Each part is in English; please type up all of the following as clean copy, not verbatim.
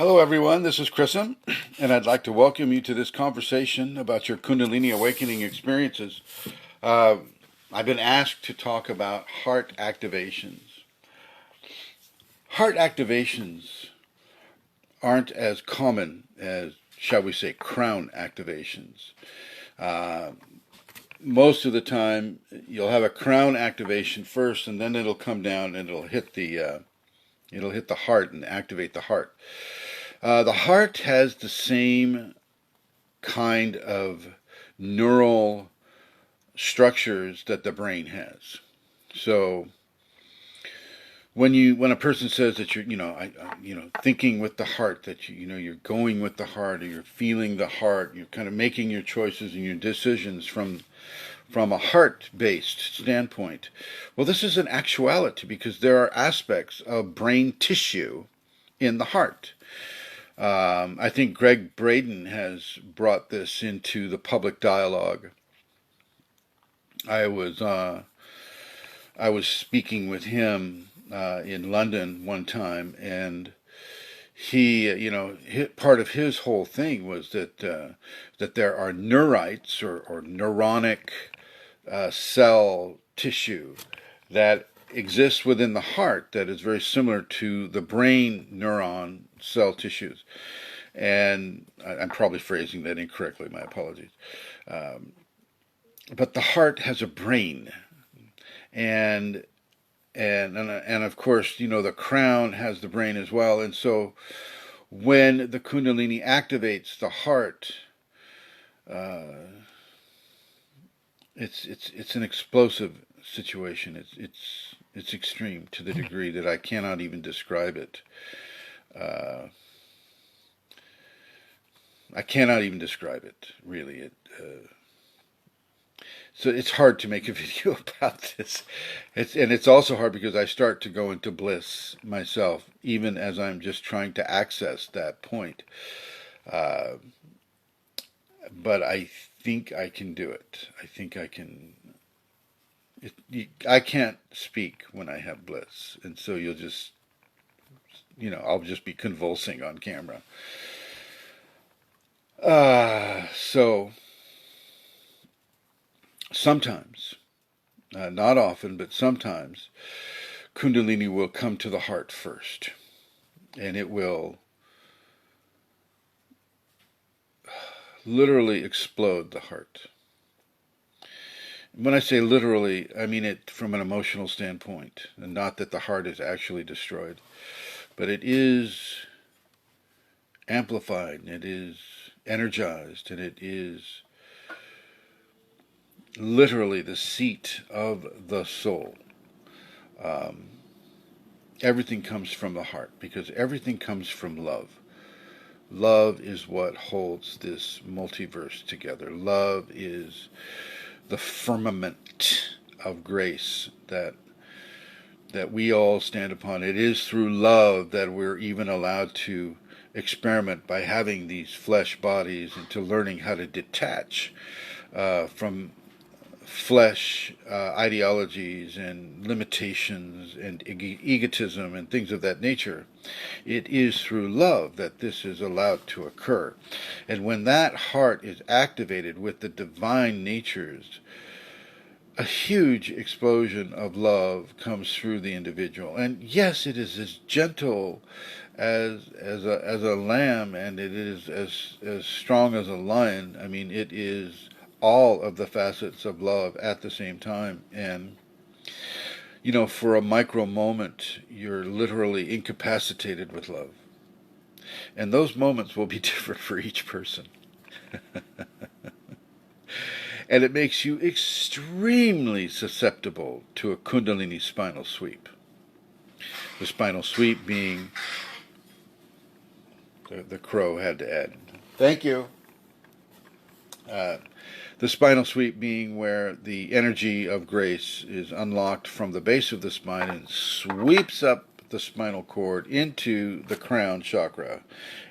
Hello, everyone. This is Chrism, and I'd like to welcome you to this conversation about your Kundalini awakening experiences. Uh, I've been asked to talk about heart activations. Heart activations aren't as common as, shall we say, crown activations. Uh, Most of the time, you'll have a crown activation first, and then it'll come down and it'll hit the heart and activate the heart. The heart has the same kind of neural structures that the brain has. So when a person says that you're thinking with the heart, that you're going with the heart, or you're feeling the heart, you're kind of making your choices and your decisions from a heart-based standpoint. Well, this is an actuality because there are aspects of brain tissue in the heart. I think Greg Braden has brought this into the public dialogue. I was speaking with him in London one time, and part of his whole thing was that there are neurites or neuronic cell tissue that exists within the heart that is very similar to the brain neuron cell tissues. And I'm probably phrasing that incorrectly, my apologies. But the heart has a brain, and and of course, the crown has the brain as well. And so when the Kundalini activates the heart, uh, it's an explosive situation. It's extreme to the degree that I cannot even describe it. Uh, I cannot even describe it, really. So it's hard to make a video about this. It's also hard because I start to go into bliss myself, even as I'm just trying to access that point. Uh, but I think I can do it. I think I can. I can't speak when I have bliss, and so you'll just, I'll just be convulsing on camera. So sometimes, not often, but sometimes, Kundalini will come to the heart first, and it will literally explode the heart. When I say literally, I mean it from an emotional standpoint, and not that the heart is actually destroyed, but it is amplified, and it is energized, and it is literally the seat of the soul. Um, Everything comes from the heart because everything comes from love. Love is what holds this multiverse together. Love is the firmament of grace that we all stand upon. It is through love that we're even allowed to experiment by having these flesh bodies and to learning how to detach from flesh ideologies and limitations and egotism and things of that nature. It is through love that this is allowed to occur. And when that heart is activated with the divine natures, a huge explosion of love comes through the individual. And yes, it is as gentle as a lamb, and it is as strong as a lion. I mean, it is all of the facets of love at the same time. And for a micro moment, you're literally incapacitated with love. And those moments will be different for each person. And it makes you extremely susceptible to a Kundalini spinal sweep. The spinal sweep being, the crow had to add. Thank you. The spinal sweep being where the energy of grace is unlocked from the base of the spine and sweeps up the spinal cord into the crown chakra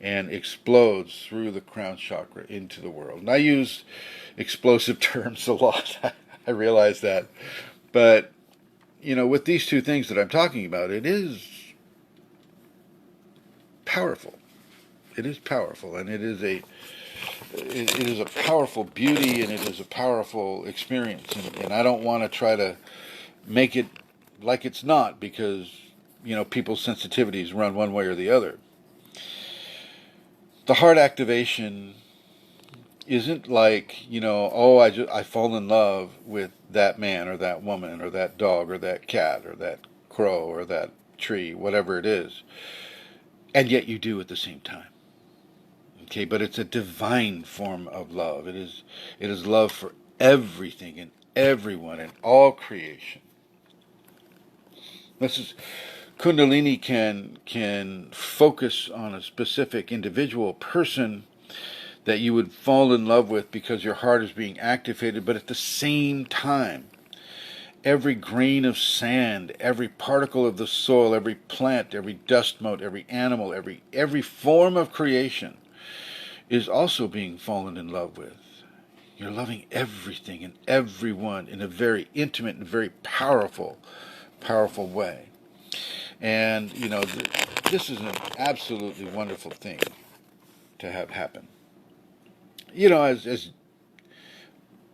and explodes through the crown chakra into the world. And I use explosive terms a lot. I realize that. But, with these two things that I'm talking about, it is powerful. It is powerful, and it is a powerful beauty, and it is a powerful experience. And I don't want to try to make it like it's not, because people's sensitivities run one way or the other. The heart activation isn't like, oh, I fall in love with that man or that woman or that dog or that cat or that crow or that tree, whatever it is, and yet you do at the same time. Okay, but it's a divine form of love. It is love for everything and everyone and all creation. This is Kundalini can focus on a specific individual person that you would fall in love with because your heart is being activated, but at the same time, every grain of sand, every particle of the soil, every plant, every dust mote, every animal, every form of creation is also being fallen in love with. You're loving everything and everyone in a very intimate and very powerful way. And, this is an absolutely wonderful thing to have happen. As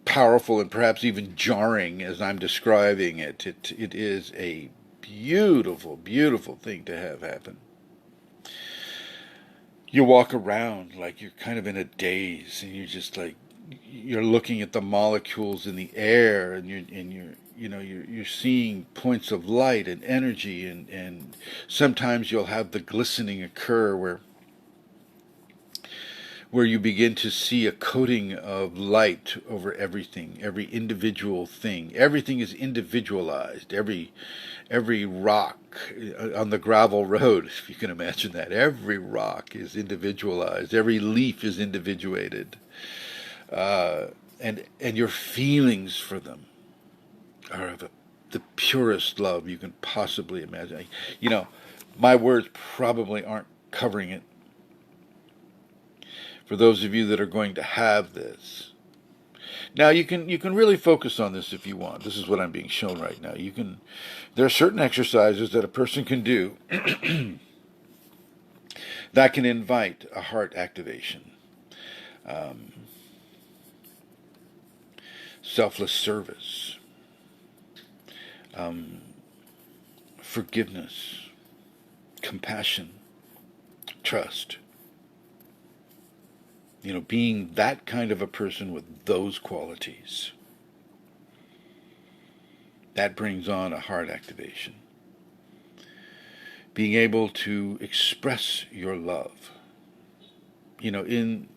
powerful and perhaps even jarring as I'm describing it, it is a beautiful, beautiful thing to have happen. You walk around like you're kind of in a daze, and you're just like, you're looking at the molecules in the air, and you're seeing points of light and energy, and sometimes you'll have the glistening occur where you begin to see a coating of light over everything, every individual thing. Everything is individualized. Every rock on the gravel road, if you can imagine that, every rock is individualized. Every leaf is individuated. And your feelings for them are of the purest love you can possibly imagine. My words probably aren't covering it. For those of you that are going to have this, now you can really focus on this if you want. This is what I'm being shown right now. There are certain exercises that a person can do that can invite a heart activation. Selfless service, forgiveness, compassion, trust. Being that kind of a person with those qualities, that brings on a heart activation. Being able to express your love, in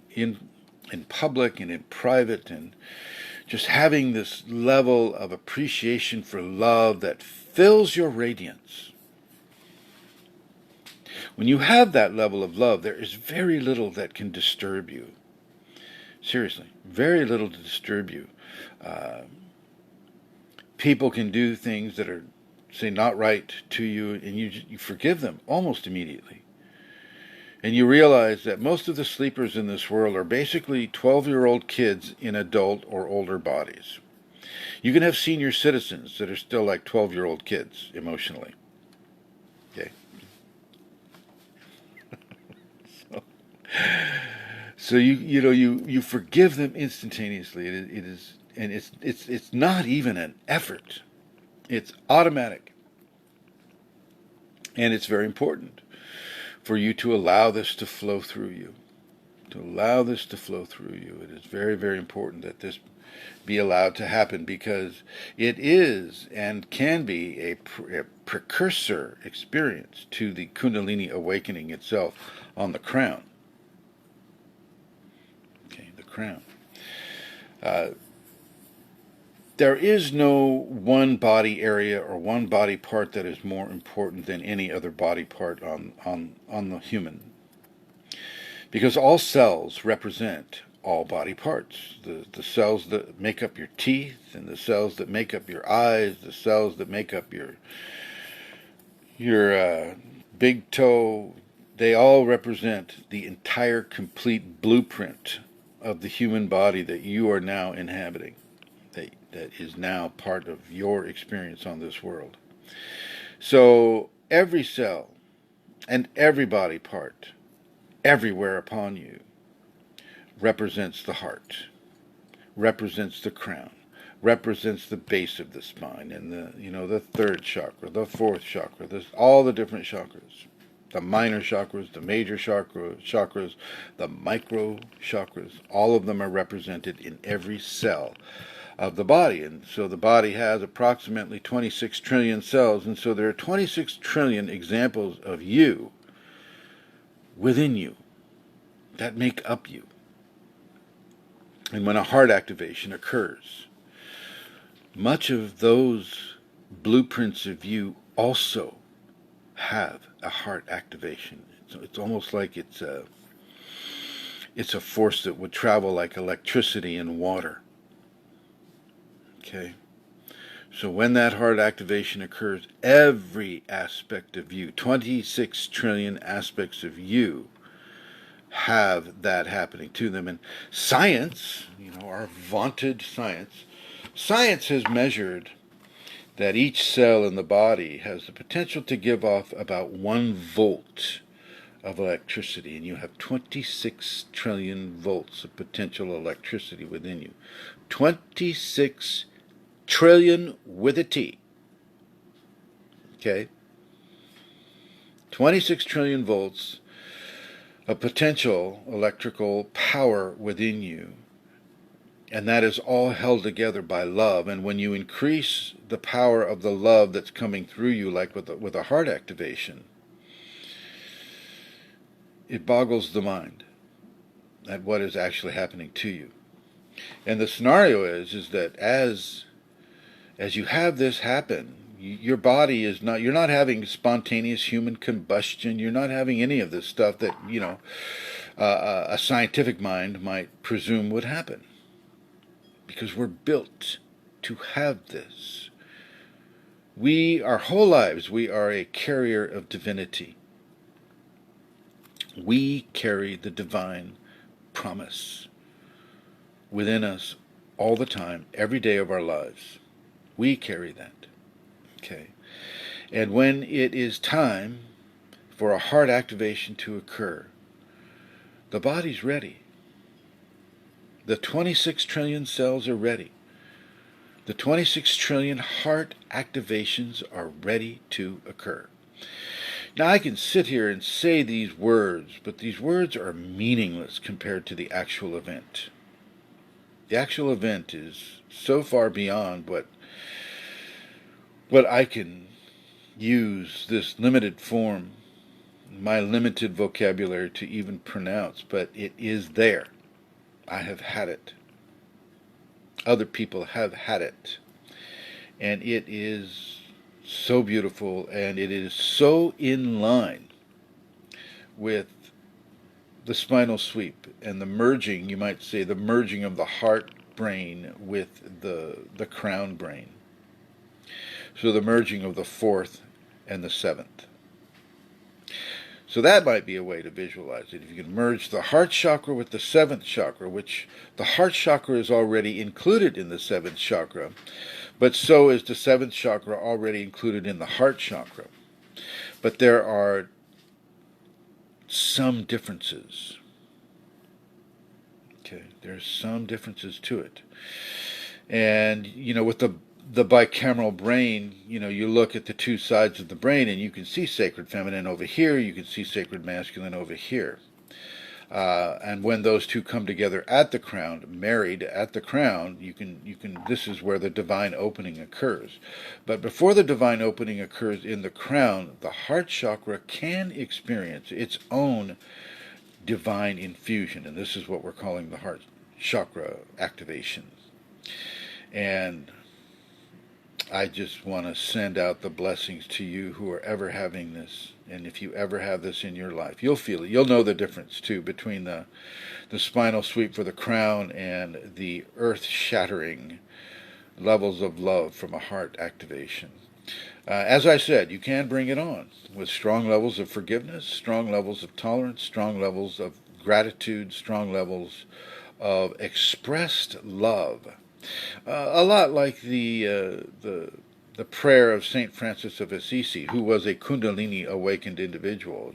public and in private, and just having this level of appreciation for love that fills your radiance. When you have that level of love, there is very little that can disturb you. Seriously, very little to disturb you. People can do things that are, say, not right to you, and you forgive them almost immediately. And you realize that most of the sleepers in this world are basically 12-year-old kids in adult or older bodies. You can have senior citizens that are still like 12-year-old kids emotionally. Okay. So you forgive them instantaneously. It is, and it's not even an effort. It's automatic, and it's very important for you to allow this to flow through you. To allow this to flow through you, it is very, very important that this be allowed to happen, because it is and can be a precursor experience to the Kundalini awakening itself on the crown. Crown. There is no one body area or one body part that is more important than any other body part on the human, because all cells represent all body parts. The cells that make up your teeth, and the cells that make up your eyes, the cells that make up your big toe, they all represent the entire complete blueprint of the human body that you are now inhabiting, that is now part of your experience on this world. So every cell and every body part everywhere upon you represents the heart, represents the crown, represents the base of the spine, and the third chakra, the fourth chakra, all the different chakras, the minor chakras, the major chakras, the micro chakras, all of them are represented in every cell of the body. And so the body has approximately 26 trillion cells, and so there are 26 trillion examples of you within you that make up you. And when a heart activation occurs, much of those blueprints of you also have a heart activation. It's almost like it's a force that would travel like electricity in water. Okay? So when that heart activation occurs, every aspect of you, 26 trillion aspects of you, have that happening to them. And science, our vaunted science has measured that each cell in the body has the potential to give off about 1 volt of electricity, and you have 26 trillion volts of potential electricity within you. 26 trillion with a T. Okay? 26 trillion volts of potential electrical power within you. And that is all held together by love. And when you increase the power of the love that's coming through you, like with a heart activation, it boggles the mind at what is actually happening to you. And the scenario is that as you have this happen, your body is not, you're not having spontaneous human combustion. You're not having any of this stuff that, a scientific mind might presume would happen. Because we're built to have this. Our whole lives, we are a carrier of divinity. We carry the divine promise within us all the time, every day of our lives. We carry that. Okay. And when it is time for a heart activation to occur, the body's ready. The 26 trillion cells are ready. The 26 trillion heart activations are ready to occur. Now I can sit here and say these words, but these words are meaningless compared to the actual event. The actual event is so far beyond what I can use this limited form, my limited vocabulary to even pronounce, but it is there. I have had it. Other people have had it. And it is so beautiful, and it is so in line with the spinal sweep and the merging, you might say, the merging of the heart brain with the crown brain. So the merging of the fourth and the seventh. So that might be a way to visualize it. If you can merge the heart chakra with the seventh chakra, which the heart chakra is already included in the seventh chakra, but so is the seventh chakra already included in the heart chakra. But there are some differences. Okay, there's some differences to it. And, with the bicameral brain, you look at the two sides of the brain and you can see sacred feminine over here, you can see sacred masculine over here. And when those two come together at the crown, married at the crown, this is where the divine opening occurs. But before the divine opening occurs in the crown, the heart chakra can experience its own divine infusion. And this is what we're calling the heart chakra activation. And I just want to send out the blessings to you who are ever having this. And if you ever have this in your life, you'll feel it. You'll know the difference, too, between the spinal sweep for the crown and the earth-shattering levels of love from a heart activation. As I said, you can bring it on with strong levels of forgiveness, strong levels of tolerance, strong levels of gratitude, strong levels of expressed love. A lot like the the prayer of Saint Francis of Assisi, who was a Kundalini awakened individual.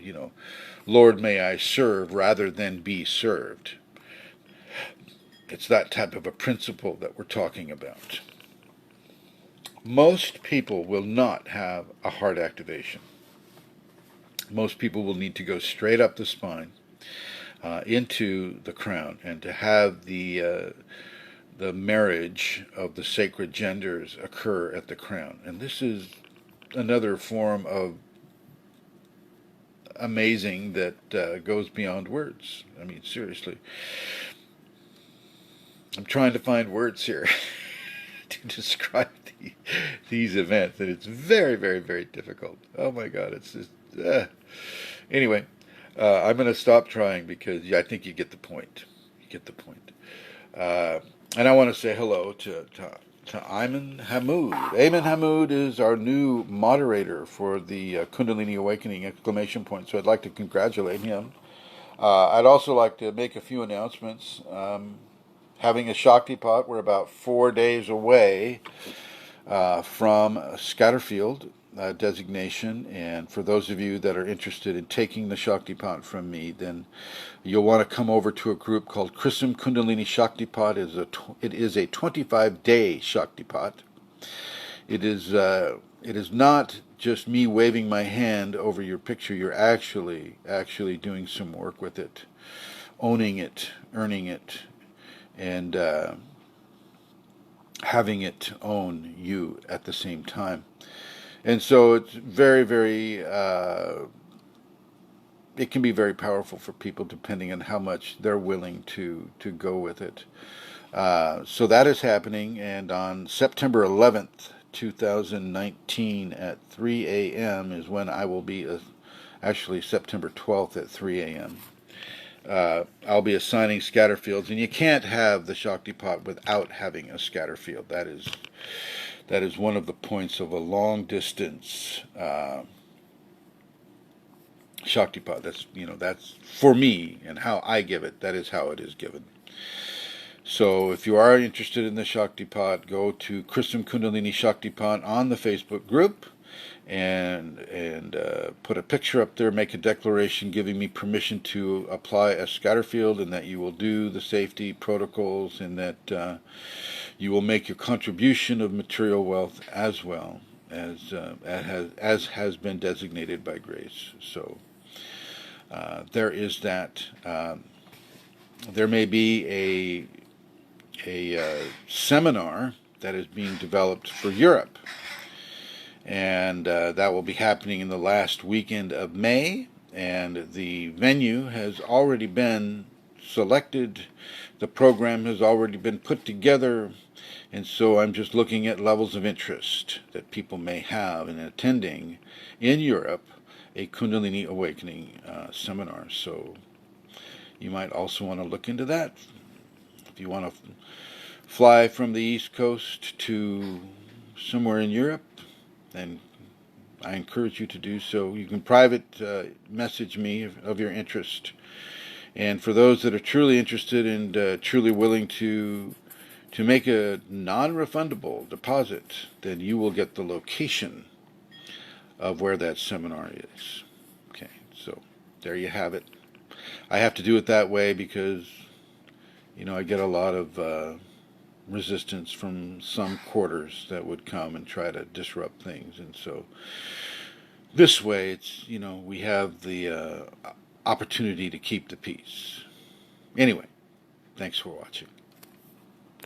Lord, may I serve rather than be served. It's that type of a principle that we're talking about. Most people will not have a heart activation. Most people will need to go straight up the spine into the crown, and to have the marriage of the sacred genders occur at the crown. And this is another form of amazing that goes beyond words. I mean, seriously. I'm trying to find words here to describe these events, and it's very, very, very difficult. Oh my God, it's just... Anyway, I'm going to stop trying because I think you get the point. You get the point. And I want to say hello to Ayman Hamoud. Ayman Hamoud is our new moderator for the Kundalini Awakening ! So I'd like to congratulate him. I'd also like to make a few announcements. Having a Shaktipat, we're about 4 days away from Scatterfield designation, and for those of you that are interested in taking the Shaktipat from me, then you'll want to come over to a group called Chrism Kundalini Shaktipat. It is a 25-day Shaktipat. It is not just me waving my hand over your picture. You're actually doing some work with it, owning it, earning it, and having it own you at the same time. And so it's very, very, it can be very powerful for people depending on how much they're willing to go with it. So that is happening, and on September 11th, 2019 at 3 a.m. is when I will be, actually September 12th at 3 a.m. I'll be assigning scatter fields, and you can't have the Shaktipat without having a scatter field. That is one of the points of a long distance Shaktipat. That's for me and how I give it. That is how it is given. So if you are interested in the Shaktipat, go to Chrism Kundalini Shaktipat on the Facebook group, and put a picture up there, make a declaration giving me permission to apply a scatter field, and that you will do the safety protocols, and that you will make your contribution of material wealth as well as has been designated by grace. So there is that. There may be a seminar that is being developed for Europe, and that will be happening in the last weekend of May, and the venue has already been selected, the program has already been put together, and so I'm just looking at levels of interest that people may have in attending in Europe a Kundalini Awakening seminar. So you might also want to look into that. If you want to fly from the East Coast to somewhere in Europe, then I encourage you to do so. You can private message me of your interest. And for those that are truly interested and truly willing to make a non-refundable deposit, then you will get the location of where that seminar is. Okay, so there you have it. I have to do it that way because, I get a lot of resistance from some quarters that would come and try to disrupt things. And so this way, it's, we have the opportunity to keep the peace. Anyway, thanks for watching.